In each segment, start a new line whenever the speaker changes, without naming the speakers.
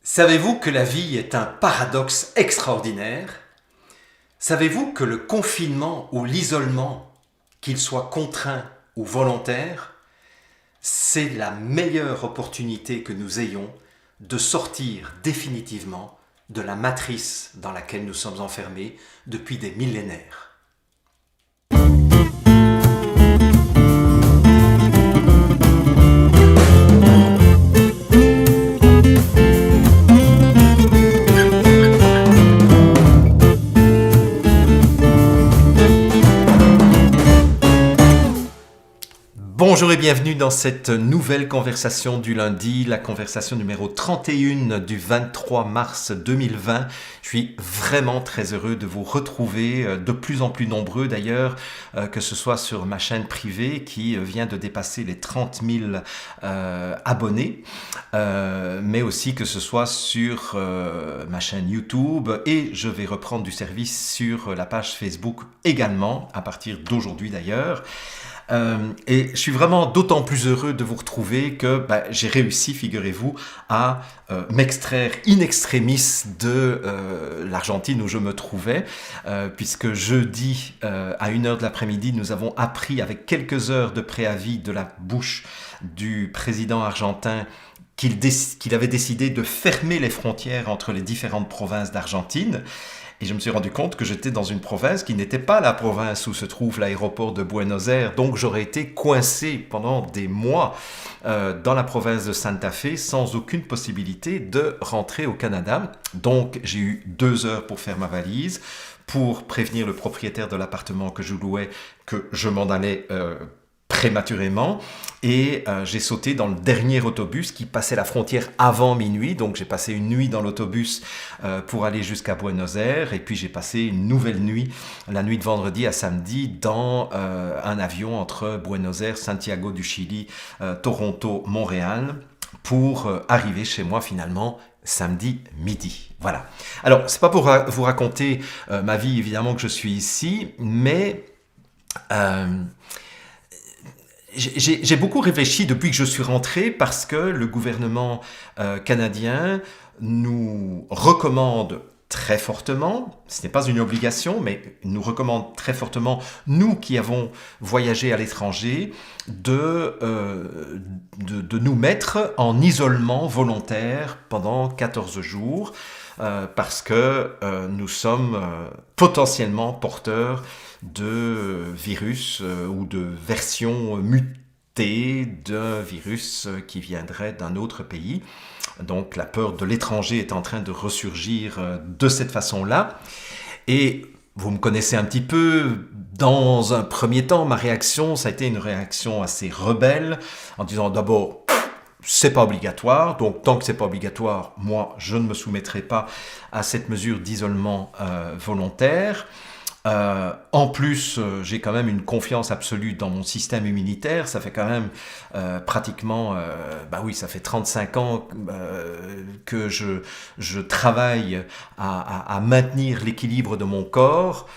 Savez-vous que la vie est un paradoxe extraordinaire? Savez-vous que le confinement ou l'isolement, qu'il soit contraint ou volontaire, c'est la meilleure opportunité que nous ayons de sortir définitivement de la matrice dans laquelle nous sommes enfermés depuis des millénaires? Bonjour et bienvenue dans cette nouvelle conversation du lundi, la conversation numéro 31 du 23 mars 2020. Je suis vraiment très heureux de vous retrouver, de plus en plus nombreux d'ailleurs, que ce soit sur ma chaîne privée qui vient de dépasser les 30 000 abonnés, mais aussi que ce soit sur ma chaîne YouTube, et je vais reprendre du service sur la page Facebook également, à partir d'aujourd'hui d'ailleurs. Et je suis vraiment d'autant plus heureux de vous retrouver que j'ai réussi, figurez-vous, à m'extraire in extremis de l'Argentine où je me trouvais, puisque jeudi à 1h de l'après-midi, nous avons appris avec quelques heures de préavis de la bouche du président argentin qu'il avait décidé de fermer les frontières entre les différentes provinces d'Argentine. Et je me suis rendu compte que j'étais dans une province qui n'était pas la province où se trouve l'aéroport de Buenos Aires. Donc j'aurais été coincé pendant des mois dans la province de Santa Fe sans aucune possibilité de rentrer au Canada. Donc j'ai eu 2 heures pour faire ma valise, pour prévenir le propriétaire de l'appartement que je louais que je m'en allais prématurément, et j'ai sauté dans le dernier autobus qui passait la frontière avant minuit. Donc j'ai passé une nuit dans l'autobus pour aller jusqu'à Buenos Aires, et puis j'ai passé une nouvelle nuit, la nuit de vendredi à samedi, dans un avion entre Buenos Aires, Santiago du Chili, Toronto, Montréal, pour arriver chez moi finalement samedi midi. Voilà. Alors, c'est pas pour vous raconter ma vie, évidemment, que je suis ici, mais j'ai beaucoup réfléchi depuis que je suis rentré, parce que le gouvernement canadien nous recommande très fortement, ce n'est pas une obligation, mais nous recommande très fortement, nous qui avons voyagé à l'étranger, de nous mettre en isolement volontaire pendant 14 jours, parce que nous sommes potentiellement porteurs de virus ou de versions mutées d'un virus qui viendrait d'un autre pays. Donc la peur de l'étranger est en train de ressurgir de cette façon-là. Et vous me connaissez un petit peu. Dans un premier temps, ma réaction, ça a été une réaction assez rebelle, en disant d'abord, c'est pas obligatoire, donc tant que c'est pas obligatoire, moi je ne me soumettrai pas à cette mesure d'isolement volontaire. En plus, j'ai quand même une confiance absolue dans mon système immunitaire. Ça fait quand même pratiquement, ça fait 35 ans que je travaille à maintenir l'équilibre de mon corps.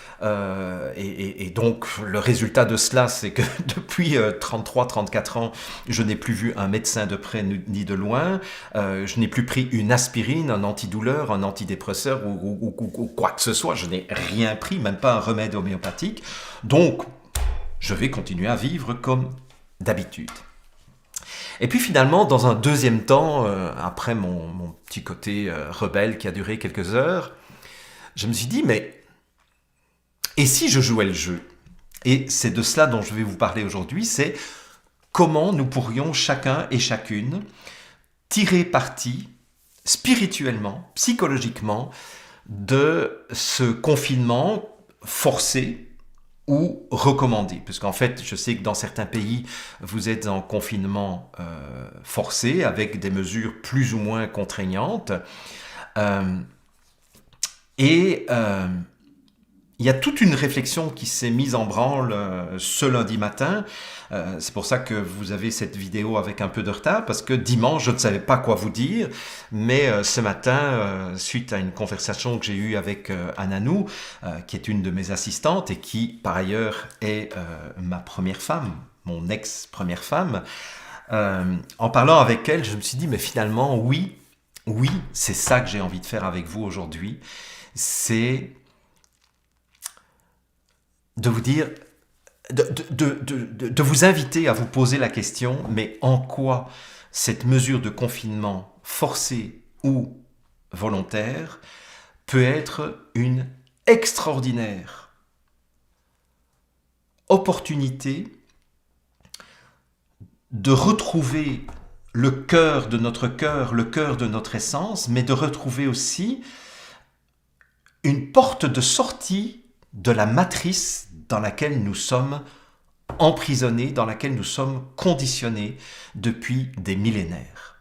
Et donc, le résultat de cela, c'est que depuis 33-34 ans, je n'ai plus vu un médecin de près ni de loin. Je n'ai plus pris une aspirine, un antidouleur, un antidépresseur ou quoi que ce soit. Je n'ai rien pris, même pas un remède homéopathique. Donc, je vais continuer à vivre comme d'habitude. Et puis finalement, dans un deuxième temps, après mon petit côté rebelle qui a duré quelques heures, je me suis dit, mais et si je jouais le jeu? Et c'est de cela dont je vais vous parler aujourd'hui, c'est comment nous pourrions chacun et chacune tirer parti spirituellement, psychologiquement, de ce confinement forcé ou recommandé. Parce qu'en fait, je sais que dans certains pays, vous êtes en confinement forcé, avec des mesures plus ou moins contraignantes. Il y a toute une réflexion qui s'est mise en branle ce lundi matin. C'est pour ça que vous avez cette vidéo avec un peu de retard, parce que dimanche, je ne savais pas quoi vous dire. Mais ce matin, suite à une conversation que j'ai eue avec Ananou, qui est une de mes assistantes et qui, par ailleurs, est ma première femme, mon ex-première femme, en parlant avec elle, je me suis dit, mais finalement, oui, oui, c'est ça que j'ai envie de faire avec vous aujourd'hui, c'est de vous dire, de vous inviter à vous poser la question, mais en quoi cette mesure de confinement forcé ou volontaire peut être une extraordinaire opportunité de retrouver le cœur, le cœur de notre essence, mais de retrouver aussi une porte de sortie de la matrice dans laquelle nous sommes emprisonnés, dans laquelle nous sommes conditionnés depuis des millénaires.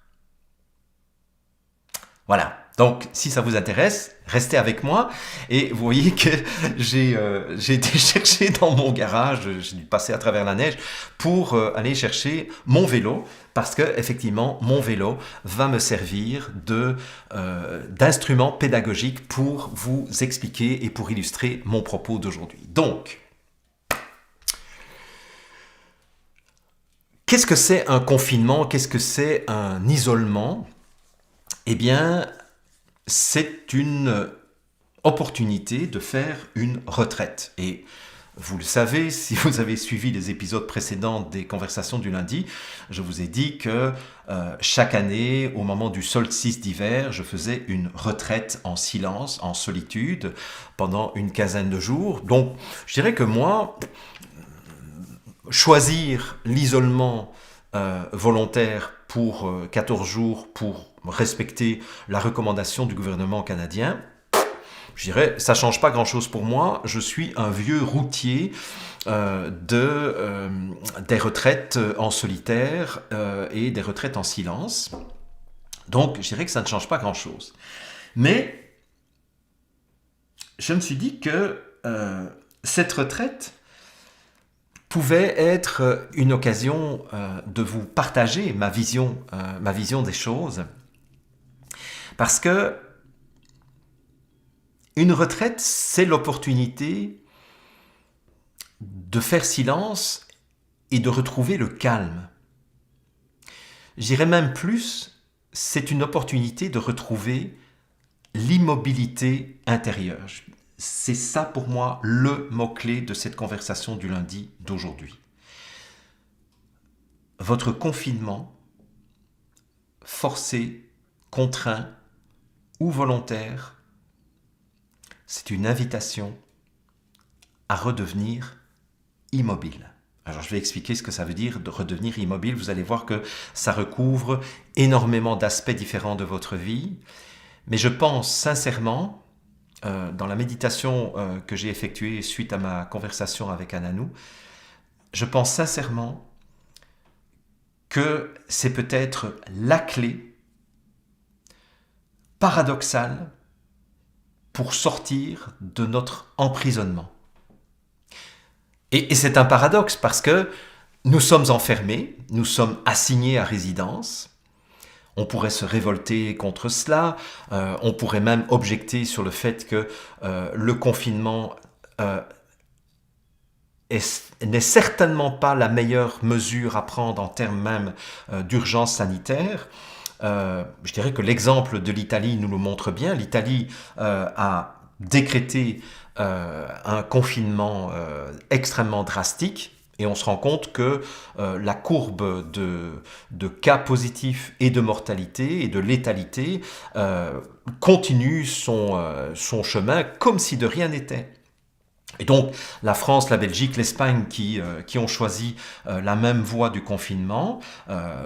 Voilà. Donc, si ça vous intéresse, restez avec moi. Et vous voyez que j'ai été chercher dans mon garage, j'ai dû passer à travers la neige pour aller chercher mon vélo, parce que effectivement, mon vélo va me servir d'instrument pédagogique pour vous expliquer et pour illustrer mon propos d'aujourd'hui. Donc, qu'est-ce que c'est un confinement? Qu'est-ce que c'est un isolement? Eh bien, c'est une opportunité de faire une retraite. Et vous le savez, si vous avez suivi les épisodes précédents des Conversations du lundi, je vous ai dit que chaque année, au moment du solstice d'hiver, je faisais une retraite en silence, en solitude, pendant une quinzaine de jours. Donc, je dirais que moi, choisir l'isolement volontaire pour 14 jours pour respecter la recommandation du gouvernement canadien, je dirais, ça ne change pas grand-chose pour moi. Je suis un vieux routier des retraites en solitaire et des retraites en silence. Donc, je dirais que ça ne change pas grand-chose. Mais je me suis dit que cette retraite pouvait être une occasion de vous partager ma vision des choses. Parce que une retraite, c'est l'opportunité de faire silence et de retrouver le calme. J'irais même plus, c'est une opportunité de retrouver l'immobilité intérieure. C'est ça pour moi le mot-clé de cette conversation du lundi d'aujourd'hui. Votre confinement, forcé, contraint ou volontaire, c'est une invitation à redevenir immobile. Alors je vais expliquer ce que ça veut dire de redevenir immobile. Vous allez voir que ça recouvre énormément d'aspects différents de votre vie. Mais je pense sincèrement, dans la méditation que j'ai effectuée suite à ma conversation avec Ananou, je pense sincèrement que c'est peut-être la clé paradoxale pour sortir de notre emprisonnement. Et c'est un paradoxe parce que nous sommes enfermés, nous sommes assignés à résidence. On pourrait se révolter contre cela, on pourrait même objecter sur le fait que le confinement n'est certainement pas la meilleure mesure à prendre en termes même d'urgence sanitaire. Je dirais que l'exemple de l'Italie nous le montre bien. L'Italie a décrété un confinement extrêmement drastique et on se rend compte que la courbe de cas positifs et de mortalité et de létalité continue son chemin comme si de rien n'était. Et donc, la France, la Belgique, l'Espagne qui ont choisi la même voie du confinement,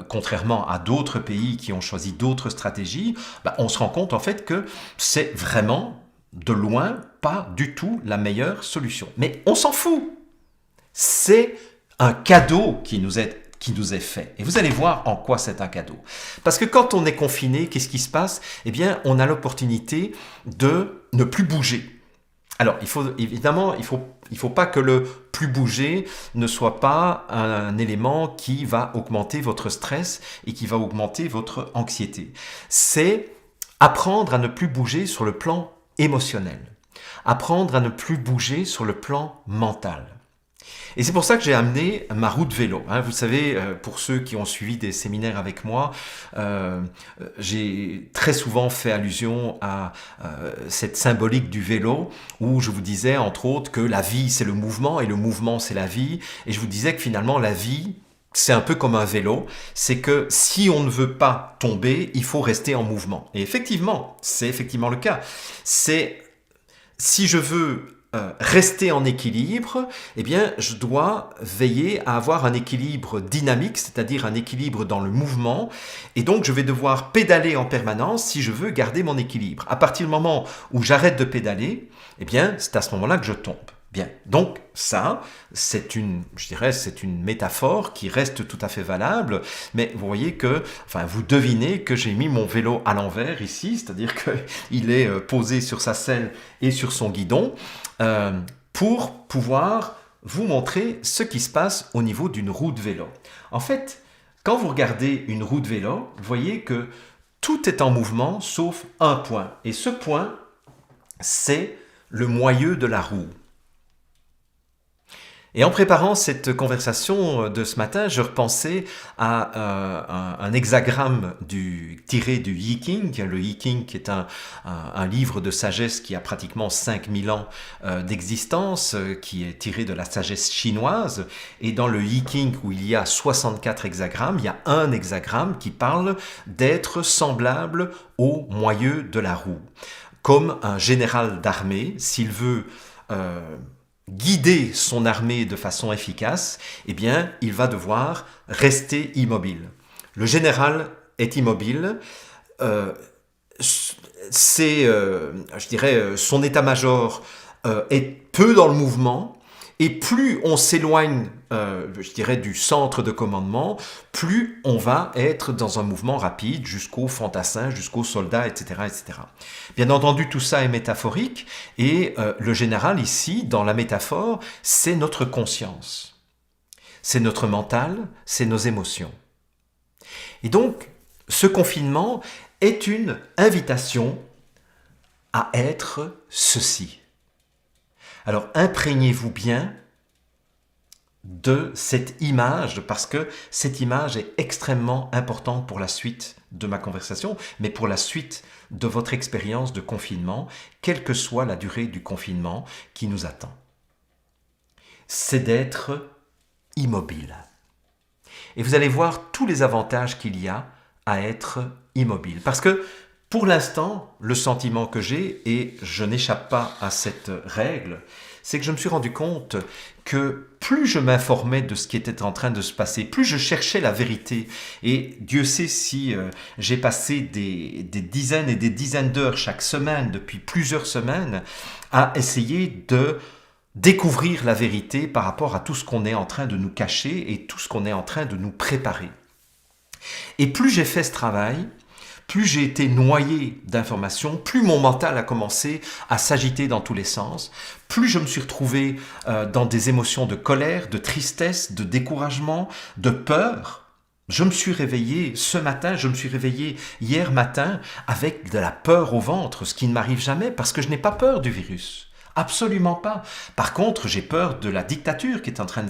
contrairement à d'autres pays qui ont choisi d'autres stratégies, on se rend compte en fait que c'est vraiment, de loin, pas du tout la meilleure solution. Mais on s'en fout. C'est un cadeau qui nous est fait. Et vous allez voir en quoi c'est un cadeau. Parce que quand on est confiné, qu'est-ce qui se passe? Eh bien, on a l'opportunité de ne plus bouger. Alors, il faut pas que le plus bouger ne soit pas un élément qui va augmenter votre stress et qui va augmenter votre anxiété. C'est apprendre à ne plus bouger sur le plan émotionnel, apprendre à ne plus bouger sur le plan mental. Et c'est pour ça que j'ai amené ma roue de vélo. Hein. Vous savez, pour ceux qui ont suivi des séminaires avec moi, j'ai très souvent fait allusion à cette symbolique du vélo, où je vous disais, entre autres, que la vie, c'est le mouvement, et le mouvement, c'est la vie. Et je vous disais que finalement, la vie, c'est un peu comme un vélo, c'est que si on ne veut pas tomber, il faut rester en mouvement. Et effectivement, c'est effectivement le cas. C'est si je veux rester en équilibre, eh bien, je dois veiller à avoir un équilibre dynamique, c'est-à-dire un équilibre dans le mouvement, et donc je vais devoir pédaler en permanence si je veux garder mon équilibre. À partir du moment où j'arrête de pédaler, eh bien, c'est à ce moment-là que je tombe. Bien, donc ça, c'est une métaphore qui reste tout à fait valable, mais vous voyez que, enfin, vous devinez que j'ai mis mon vélo à l'envers ici, c'est-à-dire qu'il est posé sur sa selle et sur son guidon, pour pouvoir vous montrer ce qui se passe au niveau d'une roue de vélo. En fait, quand vous regardez une roue de vélo, vous voyez que tout est en mouvement sauf un point, et ce point, c'est le moyeu de la roue. Et en préparant cette conversation de ce matin, je repensais à un hexagramme tiré du I Ching. Le I Ching qui est un livre de sagesse qui a pratiquement 5000 ans d'existence, qui est tiré de la sagesse chinoise. Et dans le I Ching, où il y a 64 hexagrammes, il y a un hexagramme qui parle d'être semblable au moyeu de la roue. Comme un général d'armée, s'il veut guider son armée de façon efficace, eh bien, il va devoir rester immobile. Le général est immobile, son état-major est peu dans le mouvement, et plus on s'éloigne, du centre de commandement, plus on va être dans un mouvement rapide jusqu'aux fantassins, jusqu'aux soldats, etc., etc. Bien entendu, tout ça est métaphorique, et le général ici, dans la métaphore, c'est notre conscience. C'est notre mental, c'est nos émotions. Et donc, ce confinement est une invitation à être ceci. Alors, imprégnez-vous bien de cette image, parce que cette image est extrêmement importante pour la suite de ma conversation, mais pour la suite de votre expérience de confinement, quelle que soit la durée du confinement qui nous attend. C'est d'être immobile. Et vous allez voir tous les avantages qu'il y a à être immobile. Parce que pour l'instant, le sentiment que j'ai, et je n'échappe pas à cette règle, c'est que je me suis rendu compte que plus je m'informais de ce qui était en train de se passer, plus je cherchais la vérité. Et Dieu sait si j'ai passé des dizaines et des dizaines d'heures chaque semaine, depuis plusieurs semaines, à essayer de découvrir la vérité par rapport à tout ce qu'on est en train de nous cacher et tout ce qu'on est en train de nous préparer. Et plus j'ai fait ce travail, plus j'ai été noyé d'informations, plus mon mental a commencé à s'agiter dans tous les sens, plus je me suis retrouvé dans des émotions de colère, de tristesse, de découragement, de peur. Je me suis réveillé ce matin, je me suis réveillé hier matin avec de la peur au ventre, ce qui ne m'arrive jamais parce que je n'ai pas peur du virus. Absolument pas. Par contre, j'ai peur de la dictature qui est en train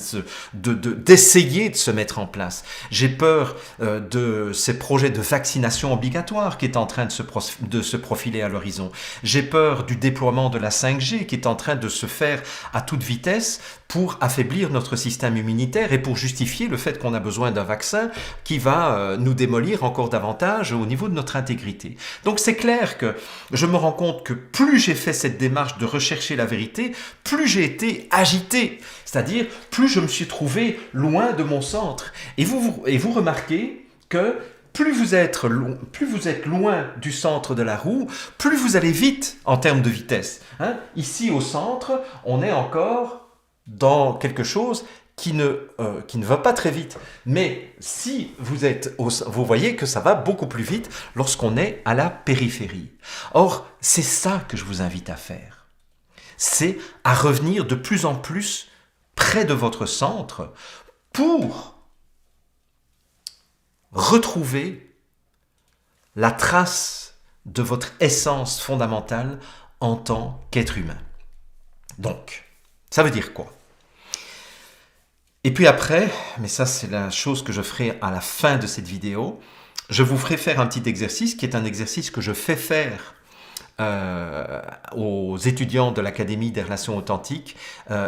d'essayer de se mettre en place. J'ai peur de ces projets de vaccination obligatoire qui est en train de se profiler à l'horizon. J'ai peur du déploiement de la 5G qui est en train de se faire à toute vitesse pour affaiblir notre système immunitaire et pour justifier le fait qu'on a besoin d'un vaccin qui va nous démolir encore davantage au niveau de notre intégrité. Donc c'est clair que je me rends compte que plus j'ai fait cette démarche de rechercher la vérité, plus j'ai été agité, c'est-à-dire plus je me suis trouvé loin de mon centre. Et vous remarquez que plus vous êtes loin du centre de la roue, plus vous allez vite en termes de vitesse. Ici au centre, on est encore dans quelque chose qui ne va pas très vite. Mais si vous voyez que ça va beaucoup plus vite lorsqu'on est à la périphérie. Or, c'est ça que je vous invite à faire. C'est à revenir de plus en plus près de votre centre pour retrouver la trace de votre essence fondamentale en tant qu'être humain. Donc, ça veut dire quoi ? Et puis après, mais ça c'est la chose que je ferai à la fin de cette vidéo, je vous ferai faire un petit exercice qui est un exercice que je fais faire aux étudiants de l'Académie des relations authentiques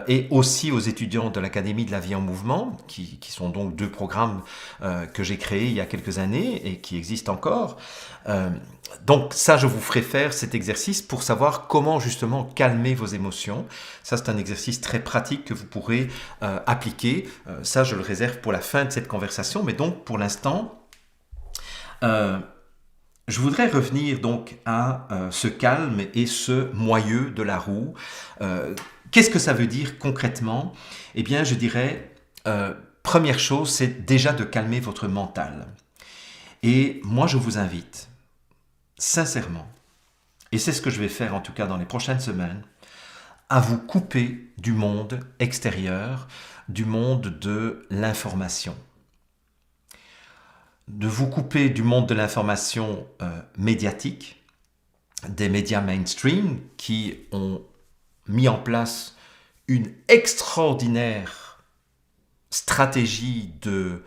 et aussi aux étudiants de l'Académie de la vie en mouvement, qui sont donc deux programmes que j'ai créés il y a quelques années et qui existent encore. Donc ça, je vous ferai faire cet exercice pour savoir comment justement calmer vos émotions. Ça, c'est un exercice très pratique que vous pourrez appliquer. Ça, je le réserve pour la fin de cette conversation, mais donc pour l'instant... je voudrais revenir donc à ce calme et ce moyeu de la roue. Qu'est-ce que ça veut dire concrètement? Eh bien, je dirais, première chose, c'est déjà de calmer votre mental. Et moi, je vous invite, sincèrement, et c'est ce que je vais faire en tout cas dans les prochaines semaines, à vous couper du monde extérieur, du monde de l'information. De vous couper du monde de l'information médiatique, des médias mainstream qui ont mis en place une extraordinaire stratégie de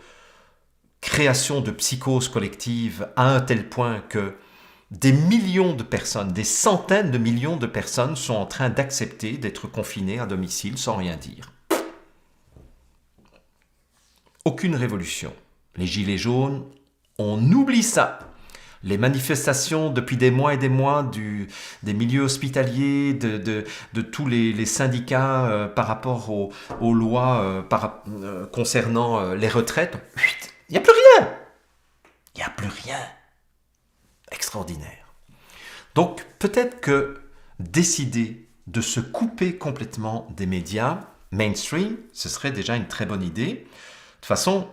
création de psychose collective à un tel point que des millions de personnes, des centaines de millions de personnes sont en train d'accepter d'être confinées à domicile sans rien dire. Aucune révolution. Les gilets jaunes, on oublie ça. Les manifestations depuis des mois et des mois des milieux hospitaliers, de tous les syndicats par rapport aux lois concernant les retraites, il n'y a plus rien. Il n'y a plus rien. Extraordinaire. Donc peut-être que décider de se couper complètement des médias mainstream, ce serait déjà une très bonne idée. De toute façon,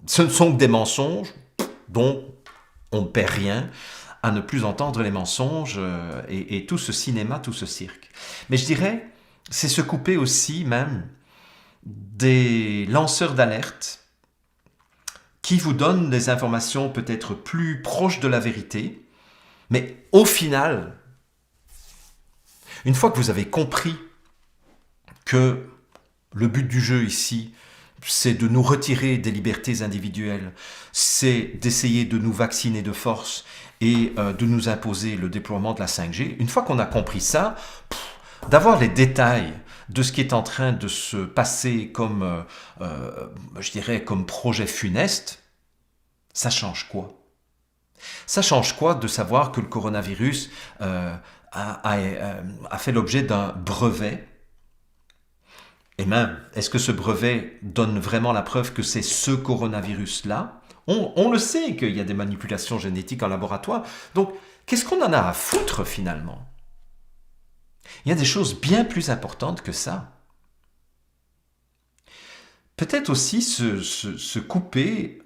ce ne sont que des mensonges dont on ne perd rien à ne plus entendre les mensonges et tout ce cinéma, tout ce cirque. Mais je dirais, c'est se couper aussi même des lanceurs d'alerte qui vous donnent des informations peut-être plus proches de la vérité, mais au final, une fois que vous avez compris que le but du jeu ici, c'est de nous retirer des libertés individuelles, c'est d'essayer de nous vacciner de force et de nous imposer le déploiement de la 5G. Une fois qu'on a compris ça, d'avoir les détails de ce qui est en train de se passer comme, je dirais, comme projet funeste, ça change quoi? Ça change quoi de savoir que le coronavirus a fait l'objet d'un brevet? Et même, est-ce que ce brevet donne vraiment la preuve que c'est ce coronavirus-là? On le sait qu'il y a des manipulations génétiques en laboratoire. Donc, qu'est-ce qu'on en a à foutre finalement? Il y a des choses bien plus importantes que ça. Peut-être aussi se couper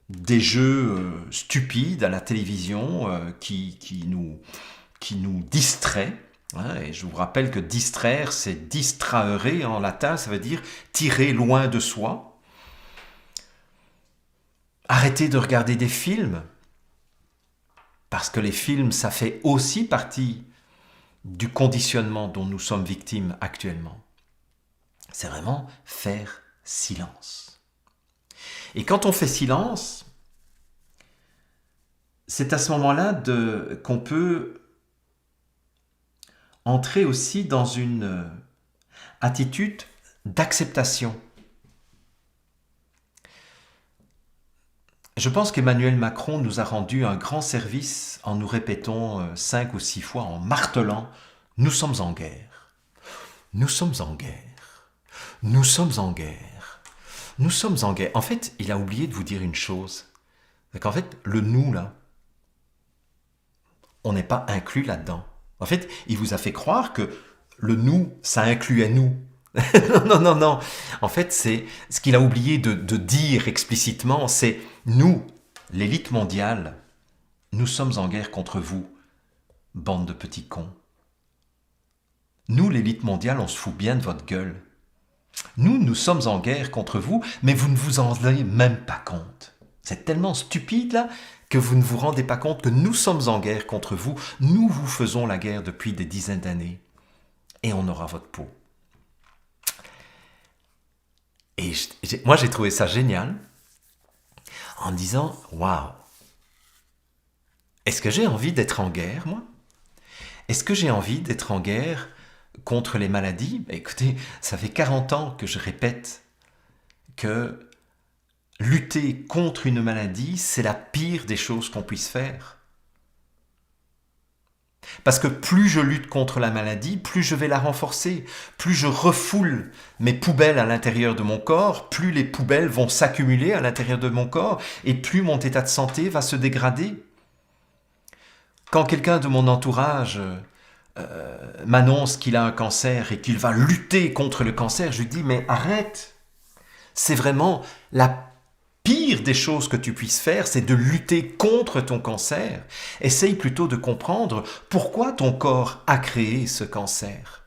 des jeux stupides à la télévision qui nous distraient. Et je vous rappelle que distraire, c'est distraere en latin, ça veut dire tirer loin de soi. Arrêtez de regarder des films, parce que les films, ça fait aussi partie du conditionnement dont nous sommes victimes actuellement. C'est vraiment faire silence. Et quand on fait silence, c'est à ce moment-là qu'on peut entrer aussi dans une attitude d'acceptation. Je pense qu'Emmanuel Macron nous a rendu un grand service en nous répétant 5 ou 6 fois, en martelant « Nous sommes en guerre. Nous sommes en guerre. Nous sommes en guerre. Nous sommes en guerre. » En fait, il a oublié de vous dire une chose. C'est qu'en fait, le « nous » là, on n'est pas inclus là-dedans. En fait, il vous a fait croire que le « nous », ça incluait nous. Non. En fait, c'est ce qu'il a oublié de dire explicitement, c'est « nous, l'élite mondiale, nous sommes en guerre contre vous, bande de petits cons. Nous, l'élite mondiale, on se fout bien de votre gueule. Nous sommes en guerre contre vous, mais vous ne vous en rendez même pas compte. C'est tellement stupide, là, que vous ne vous rendez pas compte que nous sommes en guerre contre vous. Nous vous faisons la guerre depuis des dizaines d'années. Et on aura votre peau. Et moi, j'ai trouvé ça génial en me disant, waouh, est-ce que j'ai envie d'être en guerre, moi? Est-ce que j'ai envie d'être en guerre contre les maladies? Écoutez, ça fait 40 ans que je répète que lutter contre une maladie, c'est la pire des choses qu'on puisse faire. Parce que plus je lutte contre la maladie, plus je vais la renforcer, plus je refoule mes poubelles à l'intérieur de mon corps, plus les poubelles vont s'accumuler à l'intérieur de mon corps, et plus mon état de santé va se dégrader. Quand quelqu'un de mon entourage m'annonce qu'il a un cancer et qu'il va lutter contre le cancer, je lui dis mais arrête, c'est vraiment la pire des choses que tu puisses faire, c'est de lutter contre ton cancer. Essaye plutôt de comprendre pourquoi ton corps a créé ce cancer.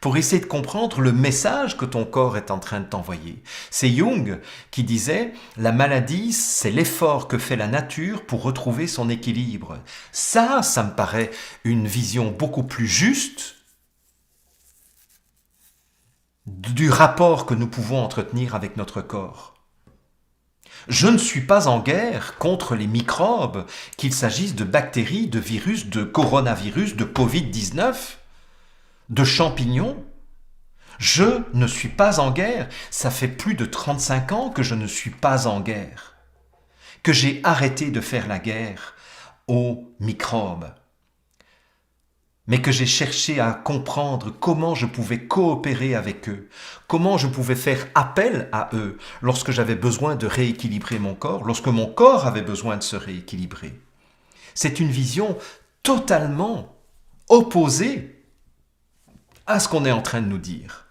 Pour essayer de comprendre le message que ton corps est en train de t'envoyer. C'est Jung qui disait « La maladie, c'est l'effort que fait la nature pour retrouver son équilibre. » Ça me paraît une vision beaucoup plus juste du rapport que nous pouvons entretenir avec notre corps. Je ne suis pas en guerre contre les microbes, qu'il s'agisse de bactéries, de virus, de coronavirus, de Covid-19, de champignons. Je ne suis pas en guerre. Ça fait plus de 35 ans que je ne suis pas en guerre. Que j'ai arrêté de faire la guerre aux microbes. Mais que j'ai cherché à comprendre comment je pouvais coopérer avec eux, comment je pouvais faire appel à eux lorsque j'avais besoin de rééquilibrer mon corps, lorsque mon corps avait besoin de se rééquilibrer. C'est une vision totalement opposée à ce qu'on est en train de nous dire.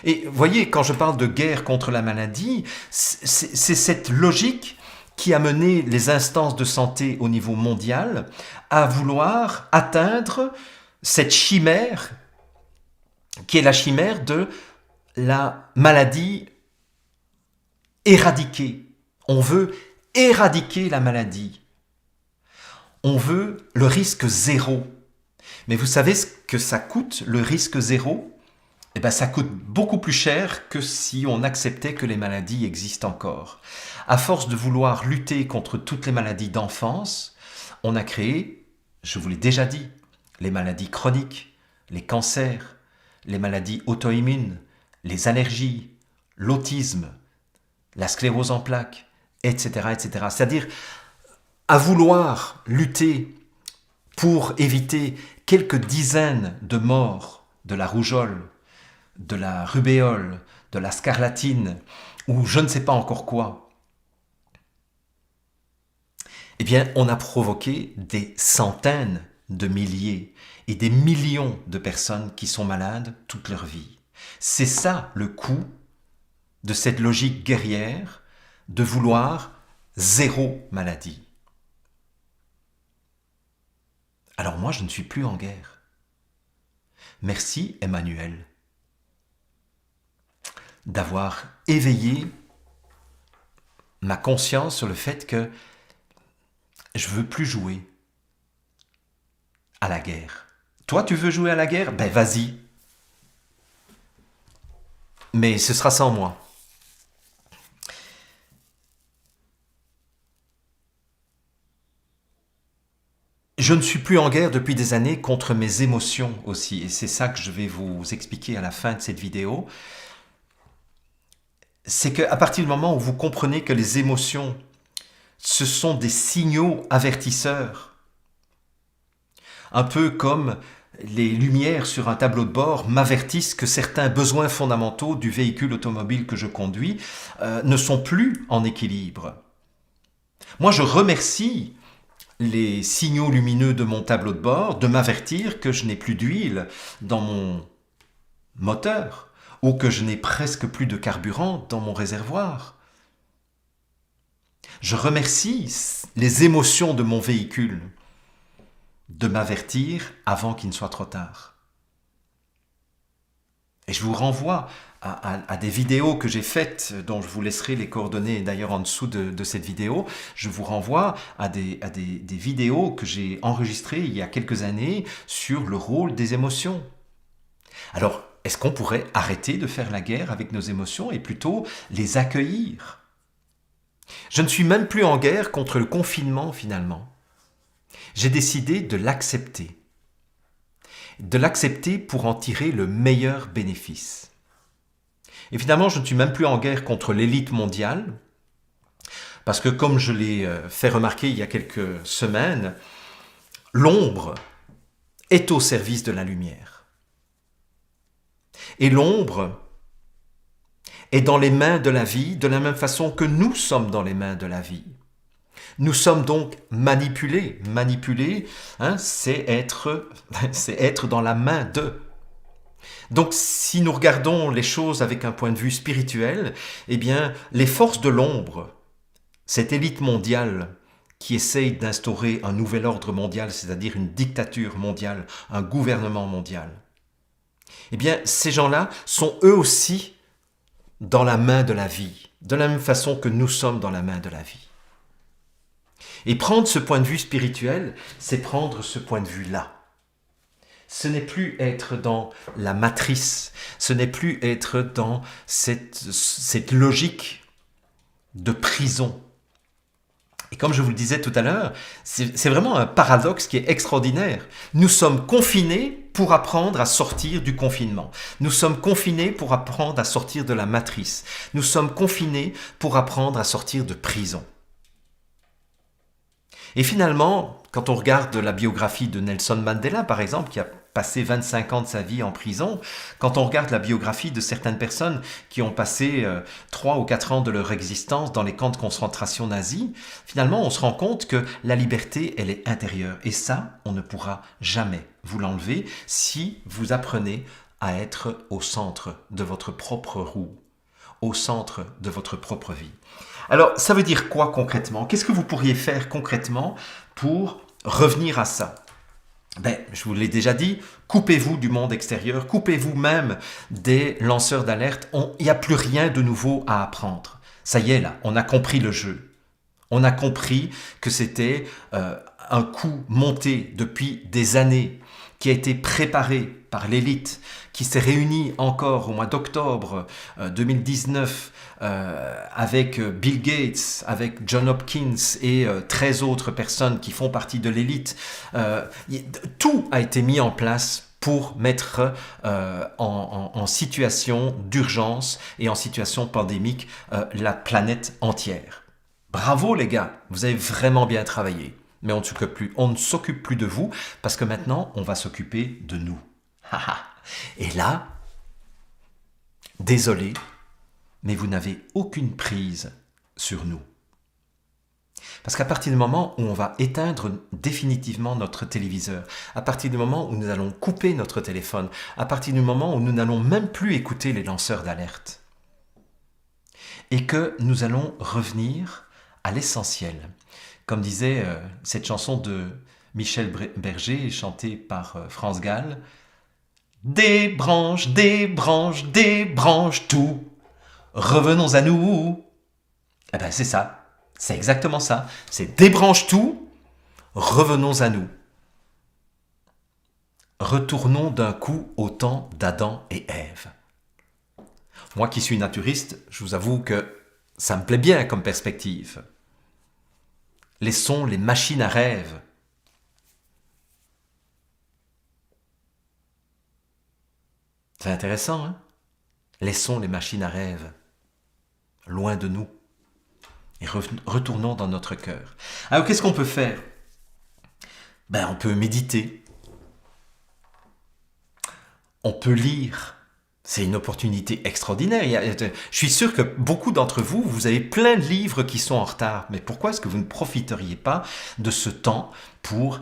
Et voyez, quand je parle de guerre contre la maladie, c'est cette logique qui a mené les instances de santé au niveau mondial à vouloir atteindre cette chimère qui est la chimère de la maladie éradiquée. On veut éradiquer la maladie. On veut le risque zéro. Mais vous savez ce que ça coûte, le risque zéro? Eh bien, ça coûte beaucoup plus cher que si on acceptait que les maladies existent encore. À force de vouloir lutter contre toutes les maladies d'enfance, on a créé, je vous l'ai déjà dit, les maladies chroniques, les cancers, les maladies auto-immunes, les allergies, l'autisme, la sclérose en plaques, etc., etc. C'est-à-dire, à vouloir lutter pour éviter quelques dizaines de morts de la rougeole, de la rubéole, de la scarlatine, ou je ne sais pas encore quoi, eh bien, on a provoqué des centaines de milliers et des millions de personnes qui sont malades toute leur vie. C'est ça le coût de cette logique guerrière de vouloir zéro maladie. Alors moi, je ne suis plus en guerre. Merci Emmanuel d'avoir éveillé ma conscience sur le fait que je ne veux plus jouer à la guerre. Toi, tu veux jouer à la guerre? Ben vas-y. Mais ce sera sans moi. Je ne suis plus en guerre depuis des années contre mes émotions aussi. Et c'est ça que je vais vous expliquer à la fin de cette vidéo. C'est qu'à partir du moment où vous comprenez que les émotions, ce sont des signaux avertisseurs, un peu comme les lumières sur un tableau de bord m'avertissent que certains besoins fondamentaux du véhicule automobile que je conduis ne sont plus en équilibre. Moi, je remercie les signaux lumineux de mon tableau de bord de m'avertir que je n'ai plus d'huile dans mon moteur ou que je n'ai presque plus de carburant dans mon réservoir. Je remercie les émotions de mon véhicule de m'avertir avant qu'il ne soit trop tard. Et je vous renvoie à des vidéos que j'ai faites, dont je vous laisserai les coordonnées d'ailleurs en dessous de cette vidéo. Je vous renvoie à des vidéos que j'ai enregistrées il y a quelques années sur le rôle des émotions. Alors, Est-ce qu'on pourrait arrêter de faire la guerre avec nos émotions et plutôt les accueillir? Je ne suis même plus en guerre contre le confinement finalement. J'ai décidé de l'accepter. De l'accepter pour en tirer le meilleur bénéfice. Et finalement, je ne suis même plus en guerre contre l'élite mondiale, parce que comme je l'ai fait remarquer il y a quelques semaines, l'ombre est au service de la lumière. Et l'ombre est dans les mains de la vie, de la même façon que nous sommes dans les mains de la vie. Nous sommes donc manipulés. Manipuler, c'est être dans la main de. Donc si nous regardons les choses avec un point de vue spirituel, eh bien les forces de l'ombre, cette élite mondiale qui essaye d'instaurer un nouvel ordre mondial, c'est-à-dire une dictature mondiale, un gouvernement mondial, eh bien ces gens-là sont eux aussi dans la main de la vie, de la même façon que nous sommes dans la main de la vie. Et prendre ce point de vue spirituel, c'est prendre ce point de vue-là. Ce n'est plus être dans la matrice, ce n'est plus être dans cette logique de prison. Et comme je vous le disais tout à l'heure, c'est vraiment un paradoxe qui est extraordinaire. Nous sommes confinés pour apprendre à sortir du confinement. Nous sommes confinés pour apprendre à sortir de la matrice. Nous sommes confinés pour apprendre à sortir de prison. Et finalement, quand on regarde la biographie de Nelson Mandela, par exemple, qui a passé 25 ans de sa vie en prison, quand on regarde la biographie de certaines personnes qui ont passé 3 ou 4 ans de leur existence dans les camps de concentration nazis, finalement, on se rend compte que la liberté, elle est intérieure. Et ça, on ne pourra jamais vous l'enlever si vous apprenez à être au centre de votre propre roue, au centre de votre propre vie. Alors, ça veut dire quoi concrètement? Qu'est-ce que vous pourriez faire concrètement pour revenir à ça? Je vous l'ai déjà dit, coupez-vous du monde extérieur, coupez-vous même des lanceurs d'alerte. Il n'y a plus rien de nouveau à apprendre. Ça y est là, on a compris le jeu. On a compris que c'était un coup monté depuis des années, qui a été préparé par l'élite, qui s'est réunie encore au mois d'octobre 2019 avec Bill Gates, avec John Hopkins et 13 autres personnes qui font partie de l'élite. Tout a été mis en place pour mettre en situation d'urgence et en situation pandémique la planète entière. Bravo les gars, vous avez vraiment bien travaillé. Mais on ne s'occupe plus de vous parce que maintenant, on va s'occuper de nous. Et là, désolé, mais vous n'avez aucune prise sur nous. Parce qu'à partir du moment où on va éteindre définitivement notre téléviseur, à partir du moment où nous allons couper notre téléphone, à partir du moment où nous n'allons même plus écouter les lanceurs d'alerte, et que nous allons revenir à l'essentiel. Comme disait cette chanson de Michel Berger, chantée par France Gall, « Débranche, débranche, débranche tout, revenons à nous ». Eh bien c'est ça, c'est exactement ça, c'est débranche tout, revenons à nous. Retournons d'un coup au temps d'Adam et Ève. Moi qui suis naturiste, je vous avoue que ça me plaît bien comme perspective. Laissons les machines à rêve. C'est intéressant, hein? Laissons les machines à rêve loin de nous et retournons dans notre cœur. Alors qu'est-ce qu'on peut faire? On peut méditer. On peut lire. C'est une opportunité extraordinaire. Je suis sûr que beaucoup d'entre vous, vous avez plein de livres qui sont en retard. Mais pourquoi est-ce que vous ne profiteriez pas de ce temps pour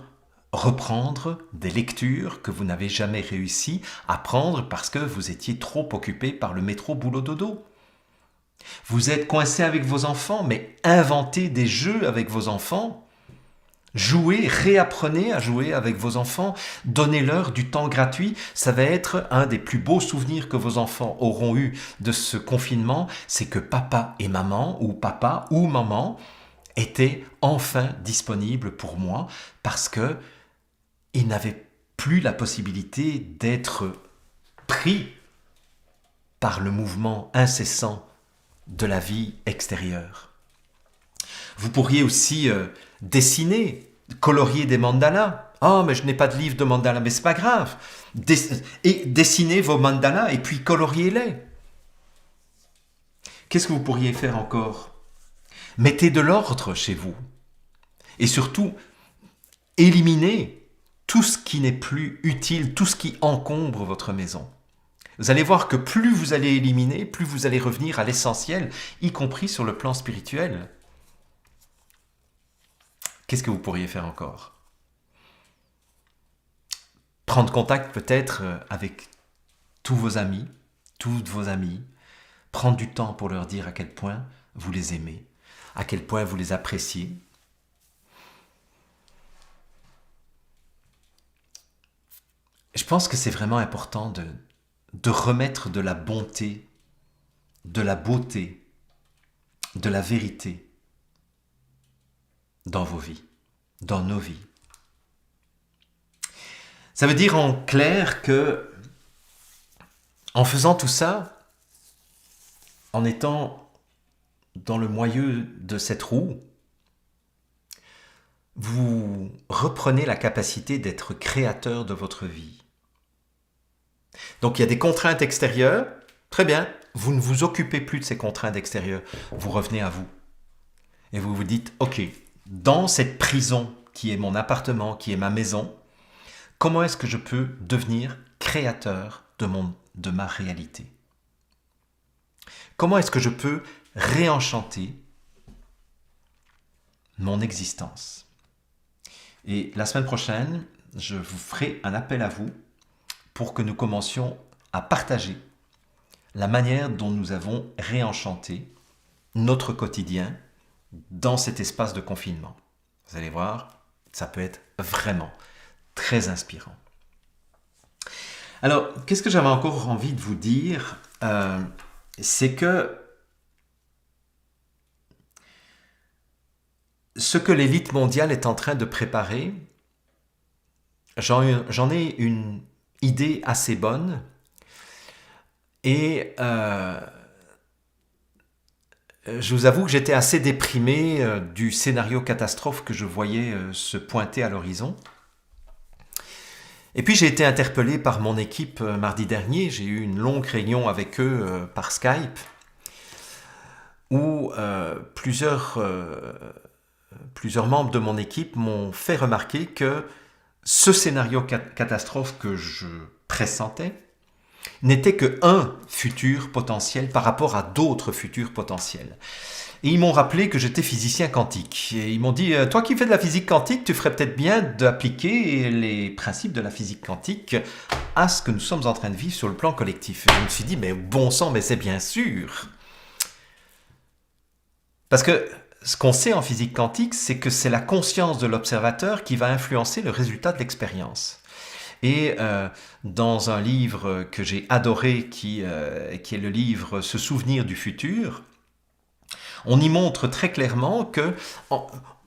reprendre des lectures que vous n'avez jamais réussi à prendre parce que vous étiez trop occupé par le métro boulot dodo? Vous êtes coincé avec vos enfants, mais inventez des jeux avec vos enfants. Jouez, réapprenez à jouer avec vos enfants, donnez-leur du temps gratuit. Ça va être un des plus beaux souvenirs que vos enfants auront eu de ce confinement, c'est que papa et maman, ou papa ou maman, étaient enfin disponibles pour moi parce que ils n'avaient plus la possibilité d'être pris par le mouvement incessant de la vie extérieure. Vous pourriez aussi dessiner, colorier des mandalas. Oh, mais je n'ai pas de livre de mandalas, mais c'est pas grave. Dessinez vos mandalas et puis coloriez-les. Qu'est-ce que vous pourriez faire encore? Mettez de l'ordre chez vous. Et surtout, éliminez tout ce qui n'est plus utile, tout ce qui encombre votre maison. Vous allez voir que plus vous allez éliminer, plus vous allez revenir à l'essentiel, y compris sur le plan spirituel. Qu'est-ce que vous pourriez faire encore? Prendre contact peut-être avec tous vos amis, toutes vos amies, prendre du temps pour leur dire à quel point vous les aimez, à quel point vous les appréciez. Je pense que c'est vraiment important de remettre de la bonté, de la beauté, de la vérité dans vos vies, dans nos vies. Ça veut dire en clair que, en faisant tout ça, en étant dans le moyeu de cette roue, vous reprenez la capacité d'être créateur de votre vie. Donc il y a des contraintes extérieures, très bien, vous ne vous occupez plus de ces contraintes extérieures, vous revenez à vous. Et vous vous dites, ok, dans cette prison qui est mon appartement, qui est ma maison, comment est-ce que je peux devenir créateur de ma réalité? Comment est-ce que je peux réenchanter mon existence? Et la semaine prochaine, je vous ferai un appel à vous pour que nous commencions à partager la manière dont nous avons réenchanté notre quotidien dans cet espace de confinement. Vous allez voir, ça peut être vraiment très inspirant. Alors, qu'est-ce que j'avais encore envie de vous dire? C'est que ce que l'élite mondiale est en train de préparer, j'en ai une idée assez bonne et je vous avoue que j'étais assez déprimé du scénario catastrophe que je voyais se pointer à l'horizon. Et puis j'ai été interpellé par mon équipe mardi dernier, j'ai eu une longue réunion avec eux par Skype où plusieurs membres de mon équipe m'ont fait remarquer que ce scénario catastrophe que je pressentais n'était qu'un futur potentiel par rapport à d'autres futurs potentiels. Et ils m'ont rappelé que j'étais physicien quantique. Et ils m'ont dit, toi qui fais de la physique quantique, tu ferais peut-être bien d'appliquer les principes de la physique quantique à ce que nous sommes en train de vivre sur le plan collectif. Et je me suis dit, mais bon sang, mais c'est bien sûr. Parce que ce qu'on sait en physique quantique, c'est que c'est la conscience de l'observateur qui va influencer le résultat de l'expérience. Et dans un livre que j'ai adoré, qui est le livre « Se souvenir du futur », on y montre très clairement que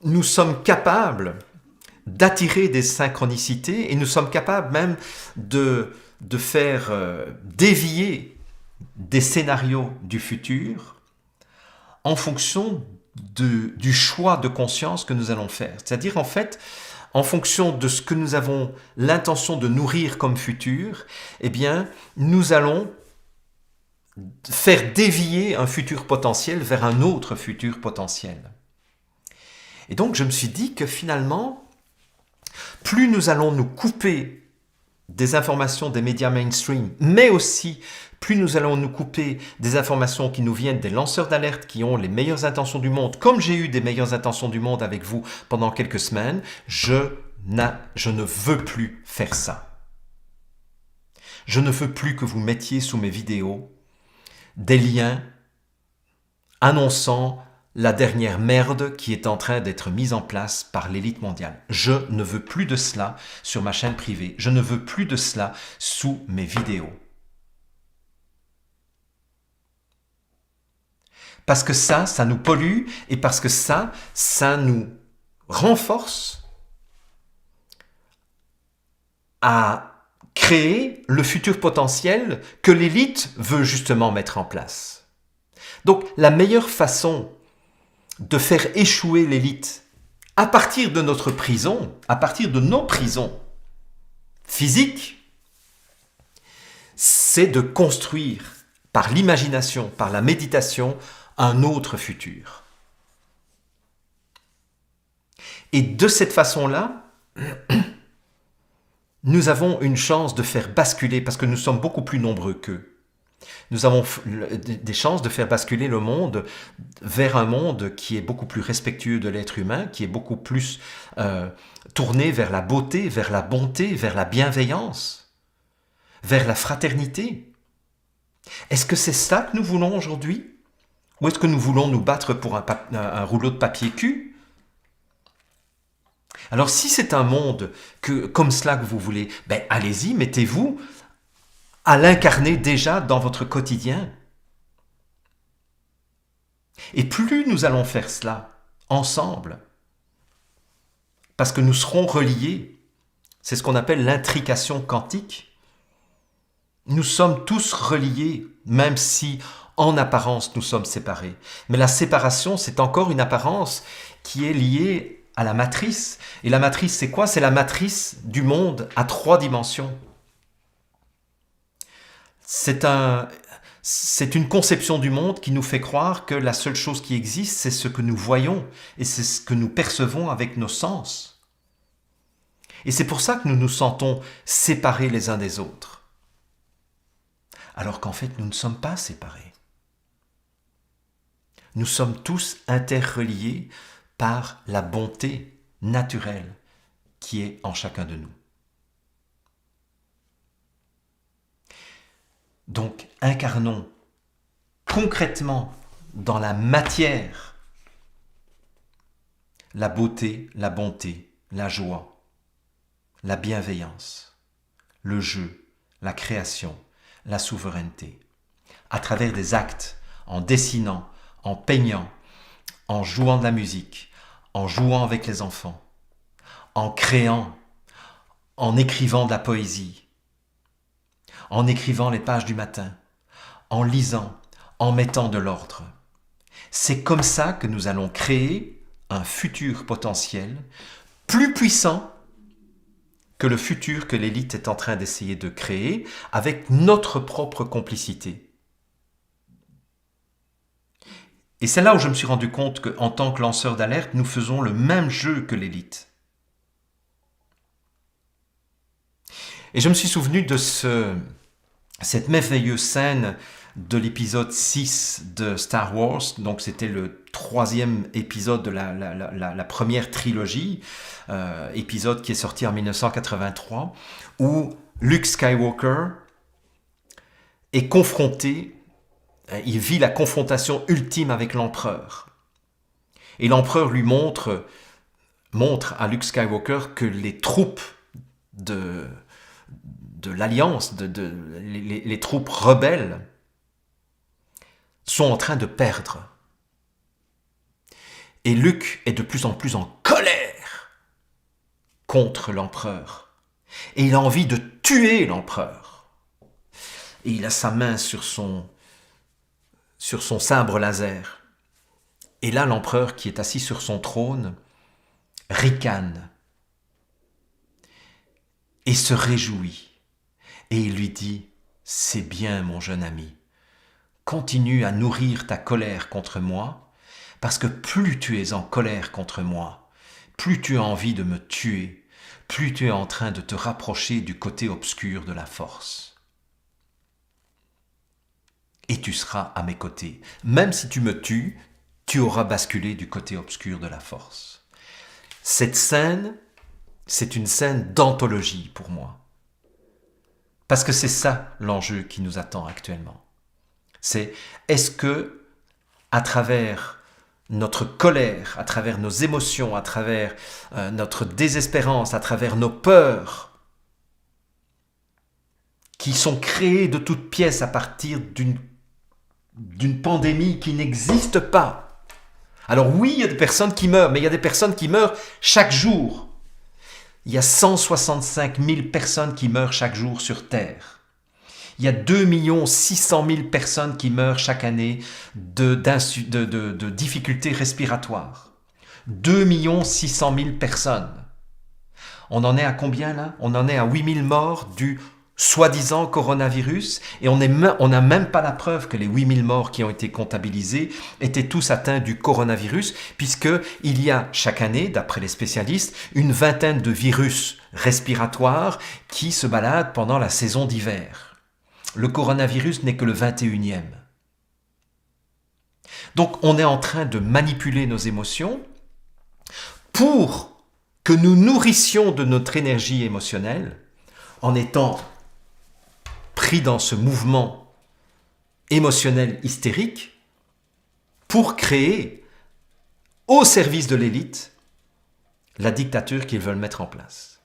nous sommes capables d'attirer des synchronicités et nous sommes capables même de faire dévier des scénarios du futur en fonction du choix de conscience que nous allons faire. C'est-à-dire, en fait, en fonction de ce que nous avons l'intention de nourrir comme futur, eh bien, nous allons faire dévier un futur potentiel vers un autre futur potentiel. Et donc, je me suis dit que finalement, plus nous allons nous couper des informations des médias mainstream, mais aussi plus nous allons nous couper des informations qui nous viennent des lanceurs d'alerte qui ont les meilleures intentions du monde, comme j'ai eu des meilleures intentions du monde avec vous pendant quelques semaines, je ne veux plus faire ça. Je ne veux plus que vous mettiez sous mes vidéos des liens annonçant la dernière merde qui est en train d'être mise en place par l'élite mondiale. Je ne veux plus de cela sur ma chaîne privée. Je ne veux plus de cela sous mes vidéos. Parce que ça nous pollue et parce que ça nous renforce à créer le futur potentiel que l'élite veut justement mettre en place. Donc la meilleure façon de faire échouer l'élite à partir de notre prison, à partir de nos prisons physiques, c'est de construire par l'imagination, par la méditation, un autre futur. Et de cette façon-là, nous avons une chance de faire basculer, parce que nous sommes beaucoup plus nombreux qu'eux. Nous avons des chances de faire basculer le monde vers un monde qui est beaucoup plus respectueux de l'être humain, qui est beaucoup plus tourné vers la beauté, vers la bonté, vers la bienveillance, vers la fraternité. Est-ce que c'est ça que nous voulons aujourd'hui? Ou est-ce que nous voulons nous battre pour un rouleau de papier cul? Alors si c'est un monde comme cela que vous voulez, ben allez-y, mettez-vous à l'incarner déjà dans votre quotidien. Et plus nous allons faire cela ensemble, parce que nous serons reliés, c'est ce qu'on appelle l'intrication quantique. Nous sommes tous reliés, même si en apparence nous sommes séparés. Mais la séparation, c'est encore une apparence qui est liée à la matrice. Et la matrice, c'est quoi? C'est la matrice du monde à 3 dimensions. C'est une conception du monde qui nous fait croire que la seule chose qui existe, c'est ce que nous voyons et c'est ce que nous percevons avec nos sens. Et c'est pour ça que nous nous sentons séparés les uns des autres. Alors qu'en fait, nous ne sommes pas séparés. Nous sommes tous interreliés par la bonté naturelle qui est en chacun de nous. Donc, incarnons concrètement dans la matière la beauté, la bonté, la joie, la bienveillance, le jeu, la création, la souveraineté, à travers des actes, en dessinant, en peignant, en jouant de la musique, en jouant avec les enfants, en créant, en écrivant de la poésie, en écrivant les pages du matin, en lisant, en mettant de l'ordre. C'est comme ça que nous allons créer un futur potentiel plus puissant que le futur que l'élite est en train d'essayer de créer avec notre propre complicité. Et c'est là où je me suis rendu compte qu'en tant que lanceur d'alerte, nous faisons le même jeu que l'élite. Et je me suis souvenu de cette merveilleuse scène de l'épisode 6 de Star Wars, donc c'était le 3e épisode de la première trilogie, épisode qui est sorti en 1983, où Luke Skywalker est confronté, il vit la confrontation ultime avec l'empereur. Et l'empereur lui montre à Luke Skywalker que les troupes de l'Alliance, les troupes rebelles, sont en train de perdre. Et Luke est de plus en plus en colère contre l'empereur. Et il a envie de tuer l'empereur. Et il a sa main sur son sabre laser. Et là, l'empereur qui est assis sur son trône ricane et se réjouit. Et il lui dit « C'est bien, mon jeune ami. Continue à nourrir ta colère contre moi, parce que plus tu es en colère contre moi, plus tu as envie de me tuer, plus tu es en train de te rapprocher du côté obscur de la force. Et tu seras à mes côtés. Même si tu me tues, tu auras basculé du côté obscur de la force. » Cette scène, c'est une scène d'anthologie pour moi. Parce que c'est ça l'enjeu qui nous attend actuellement. C'est est-ce que, à travers notre colère, à travers nos émotions, à travers notre désespérance, à travers nos peurs, qui sont créées de toutes pièces à partir d'une pandémie qui n'existe pas. Alors oui, il y a des personnes qui meurent, mais il y a des personnes qui meurent chaque jour. Il y a 165 000 personnes qui meurent chaque jour sur Terre. Il y a 2 600 000 personnes qui meurent chaque année de difficultés respiratoires. 2 600 000 personnes. On en est à combien là? On en est à 8 000 morts du soi-disant coronavirus, et on n'a même pas la preuve que les 8 000 morts qui ont été comptabilisés étaient tous atteints du coronavirus, puisqu'il y a chaque année, d'après les spécialistes, une vingtaine de virus respiratoires qui se baladent pendant la saison d'hiver. Le coronavirus n'est que le 21e. Donc on est en train de manipuler nos émotions pour que nous nourrissions de notre énergie émotionnelle en étant pris dans ce mouvement émotionnel hystérique pour créer, au service de l'élite, la dictature qu'ils veulent mettre en place.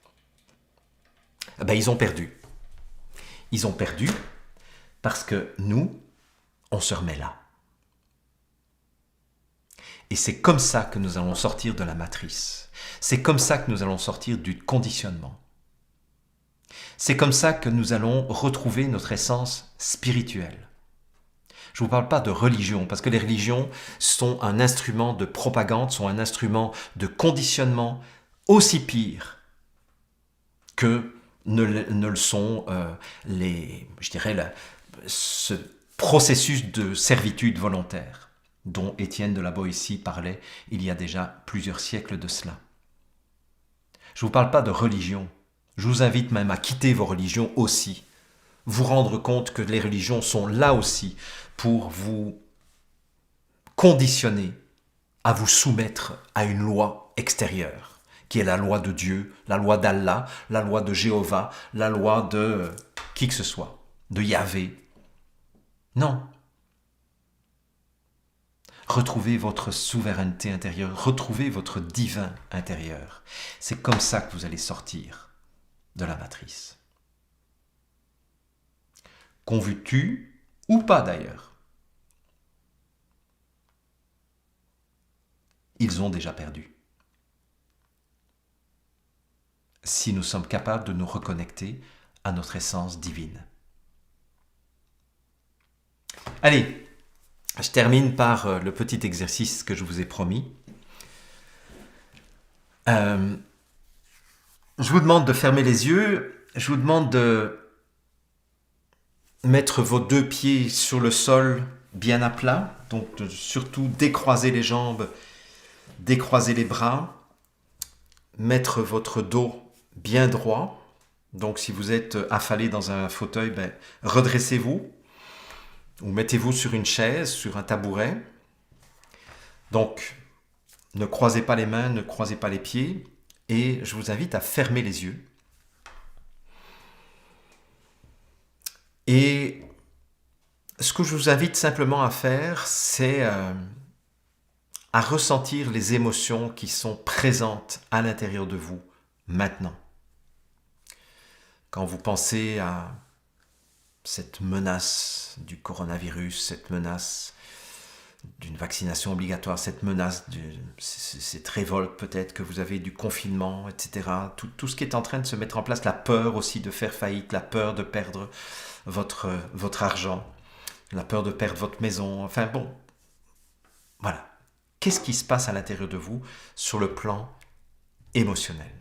Ben, ils ont perdu. Ils ont perdu parce que nous, on se remet là. Et c'est comme ça que nous allons sortir de la matrice. C'est comme ça que nous allons sortir du conditionnement. C'est comme ça que nous allons retrouver notre essence spirituelle. Je ne vous parle pas de religion, parce que les religions sont un instrument de propagande, sont un instrument de conditionnement aussi pire que ne le sont ce processus de servitude volontaire dont Étienne de la Boétie parlait il y a déjà plusieurs siècles de cela. Je ne vous parle pas de religion. Je vous invite même à quitter vos religions aussi. Vous rendre compte que les religions sont là aussi pour vous conditionner à vous soumettre à une loi extérieure, qui est la loi de Dieu, la loi d'Allah, la loi de Jéhovah, la loi de qui que ce soit, de Yahvé. Non. Retrouvez votre souveraineté intérieure, retrouvez votre divin intérieur. C'est comme ça que vous allez sortir de la matrice. Qu'on vous tue, ou pas d'ailleurs. Ils ont déjà perdu. Si nous sommes capables de nous reconnecter à notre essence divine. Allez, je termine par le petit exercice que je vous ai promis. Je vous demande de fermer les yeux, je vous demande de mettre vos 2 pieds sur le sol bien à plat, donc de surtout décroiser les jambes, décroiser les bras, mettre votre dos bien droit. Donc si vous êtes affalé dans un fauteuil, redressez-vous ou mettez-vous sur une chaise, sur un tabouret. Donc ne croisez pas les mains, ne croisez pas les pieds et je vous invite à fermer les yeux. Et ce que je vous invite simplement à faire, c'est à ressentir les émotions qui sont présentes à l'intérieur de vous maintenant. Quand vous pensez à cette menace du coronavirus, cette menace d'une vaccination obligatoire, cette menace, cette révolte peut-être que vous avez du confinement, etc. Tout ce qui est en train de se mettre en place, la peur aussi de faire faillite, la peur de perdre votre argent, la peur de perdre votre maison, enfin bon, voilà. Qu'est-ce qui se passe à l'intérieur de vous sur le plan émotionnel ?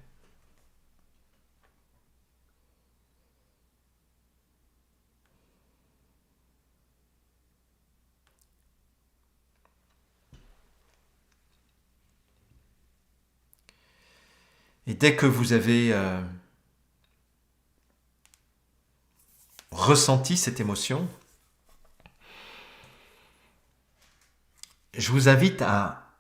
Et dès que vous avez ressenti cette émotion, je vous invite à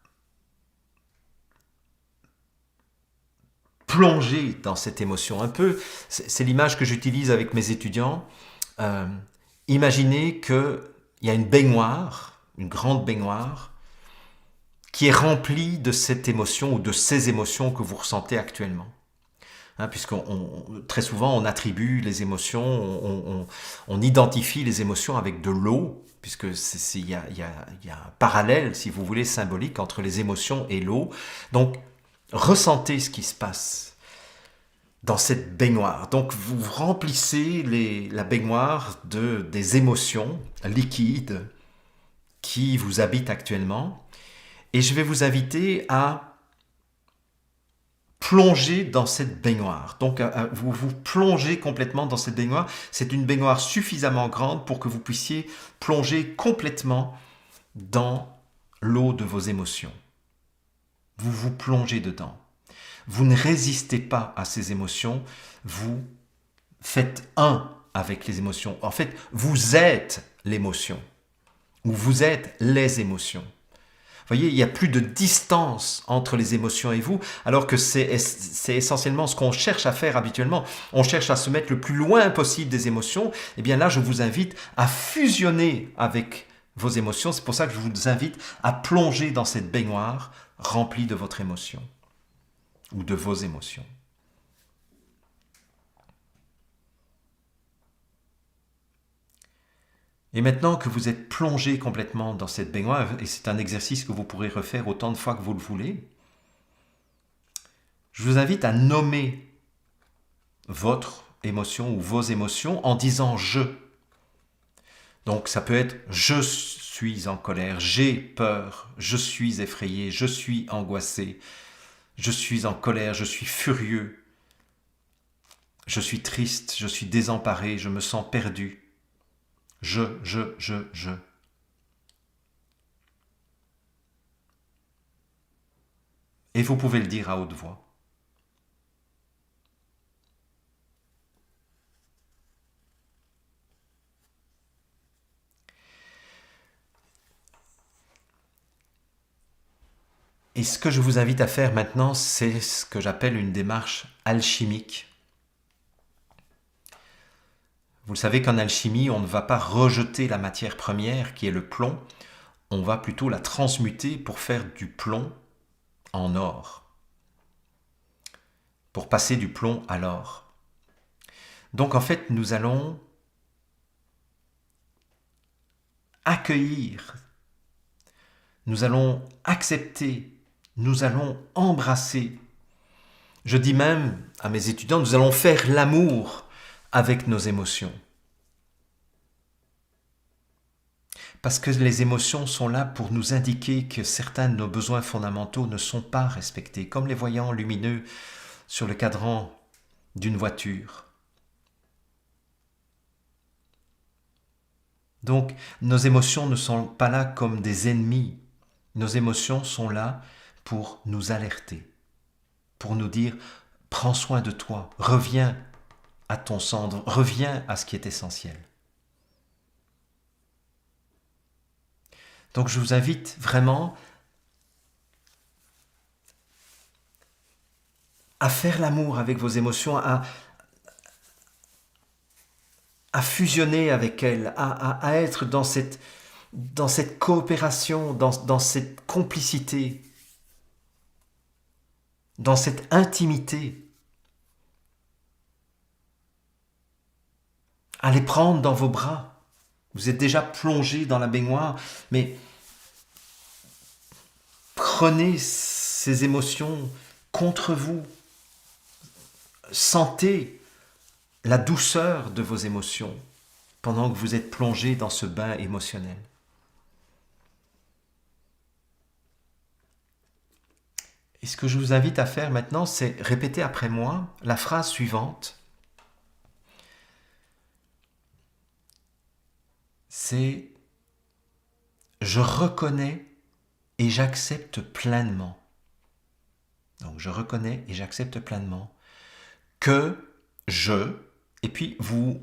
plonger dans cette émotion. Un peu, c'est l'image que j'utilise avec mes étudiants. Imaginez qu'il y a une baignoire, une grande baignoire, qui est remplie de cette émotion ou de ces émotions que vous ressentez actuellement. Puisque très souvent, on attribue les émotions, on identifie les émotions avec de l'eau, puisque il y a un parallèle, si vous voulez, symbolique entre les émotions et l'eau. Donc, ressentez ce qui se passe. dans cette baignoire. Donc vous remplissez la baignoire des émotions liquides qui vous habitent actuellement. Et je vais vous inviter à plonger dans cette baignoire. Donc vous vous plongez complètement dans cette baignoire. C'est une baignoire suffisamment grande pour que vous puissiez plonger complètement dans l'eau de vos émotions. Vous vous plongez dedans. Vous ne résistez pas à ces émotions, vous faites un avec les émotions. En fait, vous êtes l'émotion, ou vous êtes les émotions. Vous voyez, il n'y a plus de distance entre les émotions et vous, alors que c'est essentiellement ce qu'on cherche à faire habituellement. On cherche à se mettre le plus loin possible des émotions. Eh bien là, je vous invite à fusionner avec vos émotions. C'est pour ça que je vous invite à plonger dans cette baignoire remplie de votre émotion ou de vos émotions. Et maintenant que vous êtes plongé complètement dans cette baignoire, et c'est un exercice que vous pourrez refaire autant de fois que vous le voulez, je vous invite à nommer votre émotion ou vos émotions en disant « je ». Donc ça peut être « je suis en colère »,« j'ai peur »,« je suis effrayé »,« je suis angoissé »,« je suis en colère »,« je suis furieux »,« je suis triste »,« je suis désemparé »,« je me sens perdu ». Je. Et vous pouvez le dire à haute voix. Et ce que je vous invite à faire maintenant, c'est ce que j'appelle une démarche alchimique. Vous le savez qu'en alchimie, on ne va pas rejeter la matière première qui est le plomb, on va plutôt la transmuter pour faire du plomb en or, pour passer du plomb à l'or. Donc en fait, nous allons accueillir, nous allons accepter, nous allons embrasser. Je dis même à mes étudiants, nous allons faire l'amour avec nos émotions. Parce que les émotions sont là pour nous indiquer que certains de nos besoins fondamentaux ne sont pas respectés, comme les voyants lumineux sur le cadran d'une voiture. Donc, nos émotions ne sont pas là comme des ennemis. Nos émotions sont là pour nous alerter, pour nous dire « prends soin de toi, reviens à ton centre, reviens à ce qui est essentiel ». Donc je vous invite vraiment à faire l'amour avec vos émotions, à fusionner avec elles, à être dans cette coopération, dans cette complicité, dans cette intimité. À les prendre dans vos bras. Vous êtes déjà plongé dans la baignoire, mais prenez ces émotions contre vous. Sentez la douceur de vos émotions pendant que vous êtes plongé dans ce bain émotionnel. Et ce que je vous invite à faire maintenant, c'est répéter après moi la phrase suivante. C'est « je reconnais et j'accepte pleinement ». Donc je reconnais et j'accepte pleinement que je, et puis vous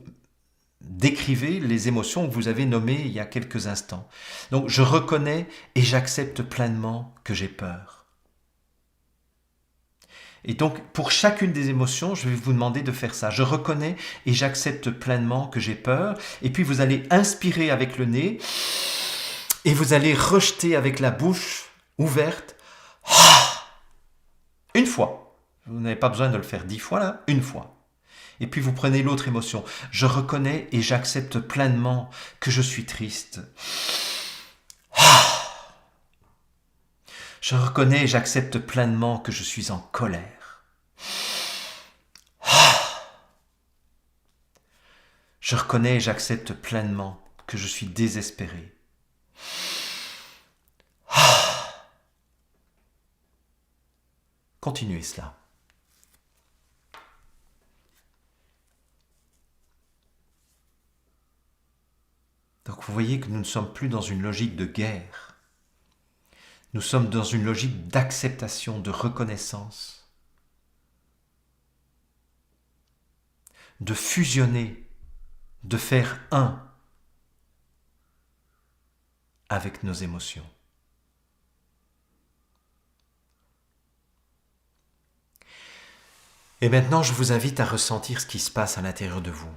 décrivez les émotions que vous avez nommées il y a quelques instants. Donc je reconnais et j'accepte pleinement que j'ai peur. Et donc, pour chacune des émotions, je vais vous demander de faire ça. Je reconnais et j'accepte pleinement que j'ai peur. Et puis, vous allez inspirer avec le nez et vous allez rejeter avec la bouche ouverte. Une fois. Vous n'avez pas besoin de le faire 10 fois là, une fois. Et puis, vous prenez l'autre émotion. Je reconnais et j'accepte pleinement que je suis triste. Je reconnais et j'accepte pleinement que je suis en colère. Je reconnais et j'accepte pleinement que je suis désespéré. Continuez cela. Donc vous voyez que nous ne sommes plus dans une logique de guerre. Nous sommes dans une logique d'acceptation, de reconnaissance, de fusionner, de faire un avec nos émotions. Et maintenant, je vous invite à ressentir ce qui se passe à l'intérieur de vous.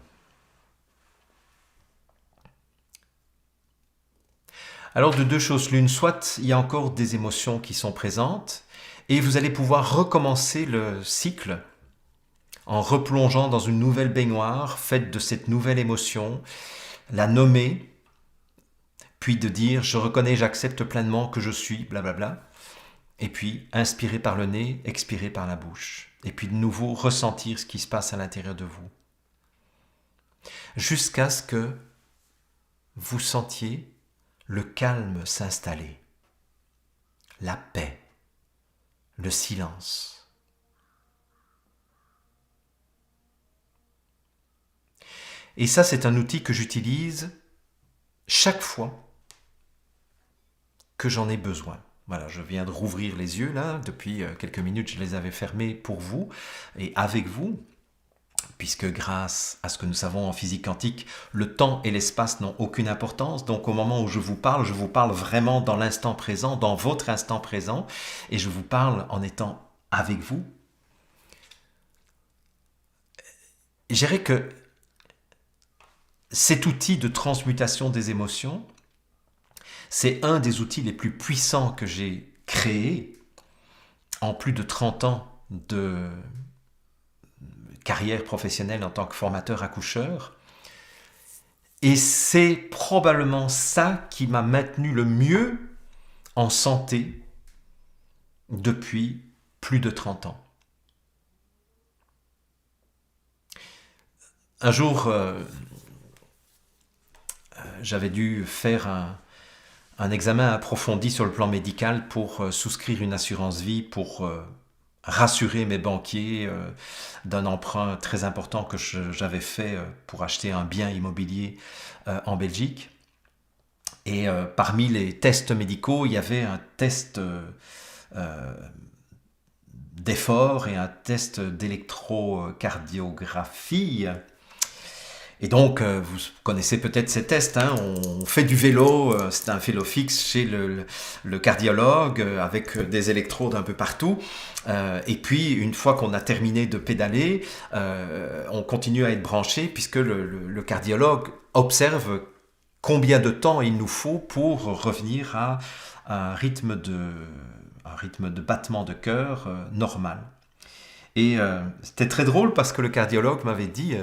Alors de deux choses l'une, soit il y a encore des émotions qui sont présentes et vous allez pouvoir recommencer le cycle en replongeant dans une nouvelle baignoire faite de cette nouvelle émotion, la nommer, puis de dire je reconnais, j'accepte pleinement que je suis, blablabla, et puis inspirer par le nez, expirer par la bouche, et puis de nouveau ressentir ce qui se passe à l'intérieur de vous, jusqu'à ce que vous sentiez le calme s'installer, la paix, le silence. Et ça, c'est un outil que j'utilise chaque fois que j'en ai besoin. Voilà, je viens de rouvrir les yeux là, depuis quelques minutes je les avais fermés pour vous et avec vous, puisque grâce à ce que nous savons en physique quantique, le temps et l'espace n'ont aucune importance. Donc au moment où je vous parle vraiment dans l'instant présent, dans votre instant présent, et je vous parle en étant avec vous. Je dirais que cet outil de transmutation des émotions, c'est un des outils les plus puissants que j'ai créé en plus de 30 ans de carrière professionnelle en tant que formateur accoucheur. Et c'est probablement ça qui m'a maintenu le mieux en santé depuis plus de 30 ans. Un jour, j'avais dû faire un examen approfondi sur le plan médical pour souscrire une assurance vie, pour rassurer mes banquiers d'un emprunt très important que j'avais fait pour acheter un bien immobilier en Belgique. Et parmi les tests médicaux, il y avait un test d'effort et un test d'électrocardiographie. Et donc, vous connaissez peut-être ces tests, hein, on fait du vélo, c'est un vélo fixe chez le cardiologue avec des électrodes un peu partout. Et puis, une fois qu'on a terminé de pédaler, on continue à être branché puisque le cardiologue observe combien de temps il nous faut pour revenir à un rythme de battement de cœur normal. Et c'était très drôle parce que le cardiologue m'avait dit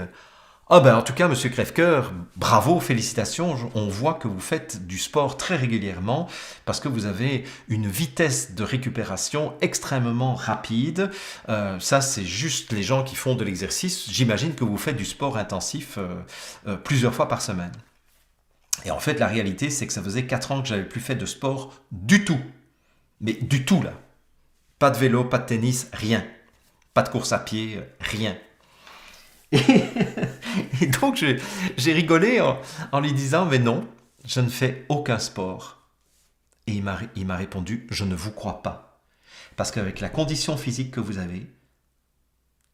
en tout cas, monsieur Crèvecoeur, bravo, félicitations, on voit que vous faites du sport très régulièrement parce que vous avez une vitesse de récupération extrêmement rapide. Ça, c'est juste les gens qui font de l'exercice. J'imagine que vous faites du sport intensif plusieurs fois par semaine. Et en fait, la réalité, c'est que ça faisait 4 ans que j'avais plus fait de sport du tout. Mais du tout, là. Pas de vélo, pas de tennis, rien. Pas de course à pied, rien. Et donc j'ai rigolé en lui disant mais non, je ne fais aucun sport. Et il m'a répondu je ne vous crois pas. Parce qu'avec la condition physique que vous avez,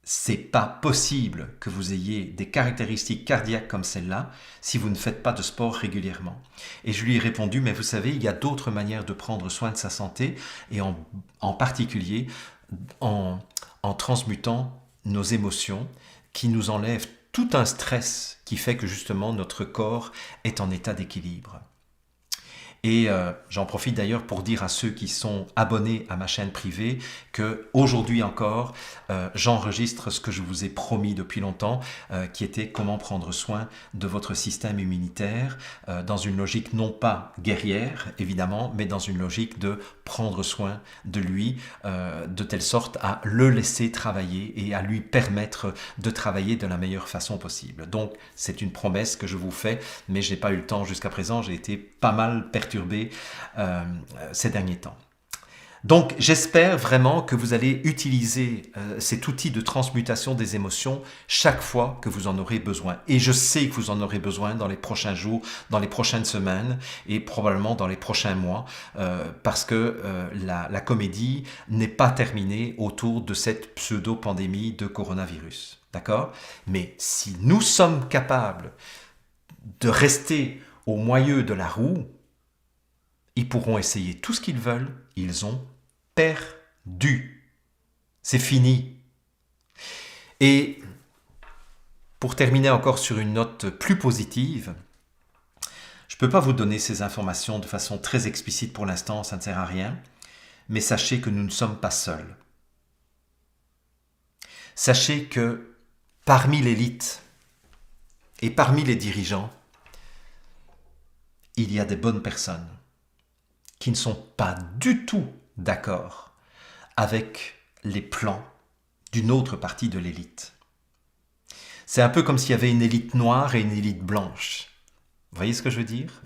c'est pas possible que vous ayez des caractéristiques cardiaques comme celle-là si vous ne faites pas de sport régulièrement. Et je lui ai répondu mais vous savez, il y a d'autres manières de prendre soin de sa santé et en particulier en transmutant nos émotions qui nous enlève tout un stress qui fait que justement notre corps est en état d'équilibre. Et j'en profite d'ailleurs pour dire à ceux qui sont abonnés à ma chaîne privée que aujourd'hui encore, j'enregistre ce que je vous ai promis depuis longtemps, qui était comment prendre soin de votre système immunitaire dans une logique non pas guerrière, évidemment, mais dans une logique de prendre soin de lui, de telle sorte à le laisser travailler et à lui permettre de travailler de la meilleure façon possible. Donc, c'est une promesse que je vous fais, mais je n'ai pas eu le temps jusqu'à présent, j'ai été pas mal perturbé ces derniers temps. Donc, j'espère vraiment que vous allez utiliser cet outil de transmutation des émotions chaque fois que vous en aurez besoin. Et je sais que vous en aurez besoin dans les prochains jours, dans les prochaines semaines et probablement dans les prochains mois, parce que la comédie n'est pas terminée autour de cette pseudo-pandémie de coronavirus. D'accord? Mais si nous sommes capables de rester au moyeu de la roue, ils pourront essayer tout ce qu'ils veulent, ils ont perdu. C'est fini. Et pour terminer encore sur une note plus positive, je ne peux pas vous donner ces informations de façon très explicite pour l'instant, ça ne sert à rien, mais sachez que nous ne sommes pas seuls. Sachez que parmi l'élite et parmi les dirigeants, il y a des bonnes personnes qui ne sont pas du tout d'accord avec les plans d'une autre partie de l'élite. C'est un peu comme s'il y avait une élite noire et une élite blanche. Vous voyez ce que je veux dire?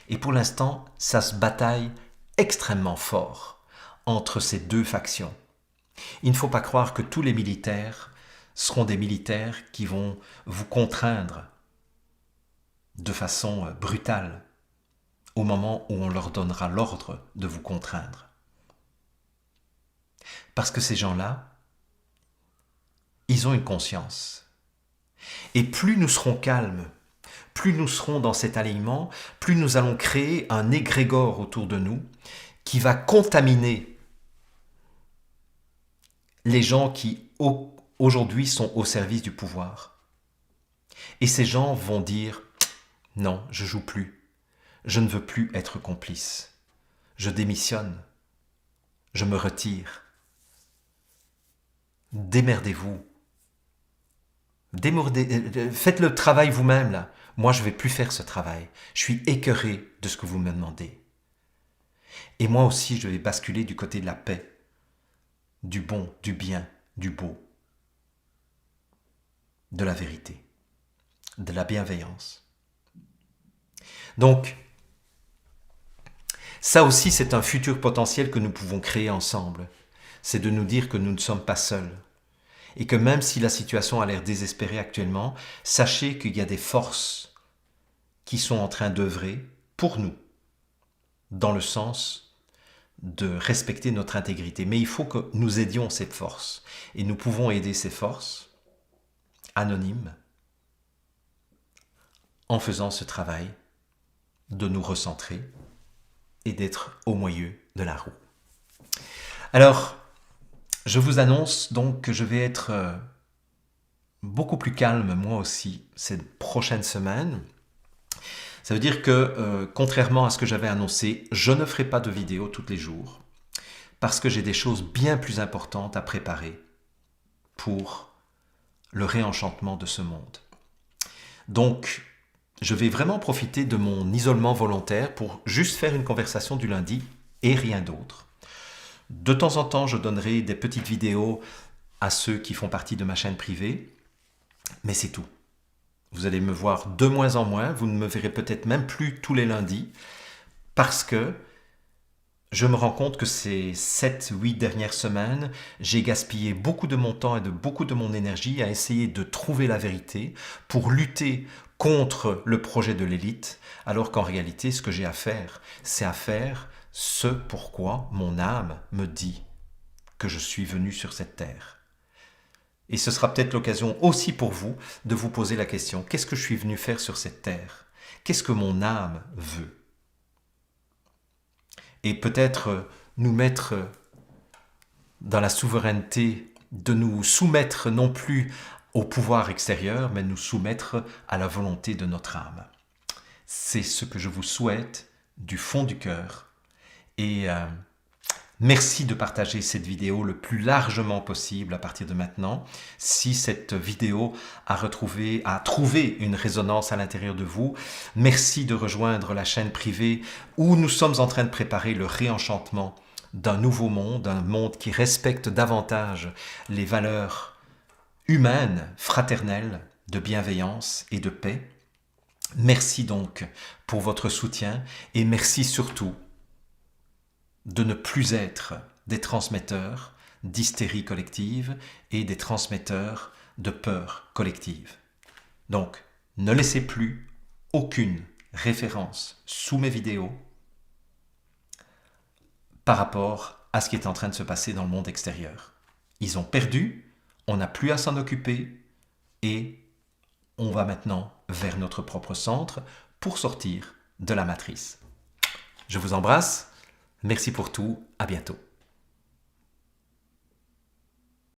Et pour l'instant, ça se bataille extrêmement fort entre ces deux factions. Il ne faut pas croire que tous les militaires seront des militaires qui vont vous contraindre de façon brutale au moment où on leur donnera l'ordre de vous contraindre. Parce que ces gens-là, ils ont une conscience. Et plus nous serons calmes, plus nous serons dans cet alignement, plus nous allons créer un égrégore autour de nous qui va contaminer les gens qui aujourd'hui sont au service du pouvoir. Et ces gens vont dire « Non, je joue plus. Je ne veux plus être complice. Je démissionne. Je me retire. Démerdez-vous. Faites le travail vous-même, là. Moi, je ne vais plus faire ce travail. Je suis écœuré de ce que vous me demandez. Et moi aussi, je vais basculer du côté de la paix, du bon, du bien, du beau, de la vérité, de la bienveillance. Donc, ça aussi, c'est un futur potentiel que nous pouvons créer ensemble. C'est de nous dire que nous ne sommes pas seuls. Et que même si la situation a l'air désespérée actuellement, sachez qu'il y a des forces qui sont en train d'œuvrer pour nous, dans le sens de respecter notre intégrité. Mais il faut que nous aidions ces forces. Et nous pouvons aider ces forces, anonymes, en faisant ce travail de nous recentrer et d'être au milieu de la roue. Alors, je vous annonce donc que je vais être beaucoup plus calme moi aussi ces prochaines semaines. Ça veut dire que, contrairement à ce que j'avais annoncé, je ne ferai pas de vidéo tous les jours parce que j'ai des choses bien plus importantes à préparer pour le réenchantement de ce monde. Donc, je vais vraiment profiter de mon isolement volontaire pour juste faire une conversation du lundi et rien d'autre. De temps en temps, je donnerai des petites vidéos à ceux qui font partie de ma chaîne privée, mais c'est tout. Vous allez me voir de moins en moins, vous ne me verrez peut-être même plus tous les lundis, parce que je me rends compte que ces 7-8 dernières semaines, j'ai gaspillé beaucoup de mon temps et beaucoup de mon énergie à essayer de trouver la vérité pour lutter contre le projet de l'élite, alors qu'en réalité, ce que j'ai à faire, c'est à faire ce pourquoi mon âme me dit que je suis venu sur cette terre. Et ce sera peut-être l'occasion aussi pour vous de vous poser la question, qu'est-ce que je suis venu faire sur cette terre? Qu'est-ce que mon âme veut? Et peut-être nous mettre dans la souveraineté de nous soumettre non plus au pouvoir extérieur, mais nous soumettre à la volonté de notre âme. C'est ce que je vous souhaite du fond du cœur. Et merci de partager cette vidéo le plus largement possible à partir de maintenant. Si cette vidéo a trouvé une résonance à l'intérieur de vous, merci de rejoindre la chaîne privée où nous sommes en train de préparer le réenchantement d'un nouveau monde, un monde qui respecte davantage les valeurs humaines, fraternelles, de bienveillance et de paix. Merci donc pour votre soutien et merci surtout de ne plus être des transmetteurs d'hystérie collective et des transmetteurs de peur collective. Donc, ne laissez plus aucune référence sous mes vidéos par rapport à ce qui est en train de se passer dans le monde extérieur. Ils ont perdu, on n'a plus à s'en occuper et on va maintenant vers notre propre centre pour sortir de la matrice. Je vous embrasse. Merci pour tout, à bientôt.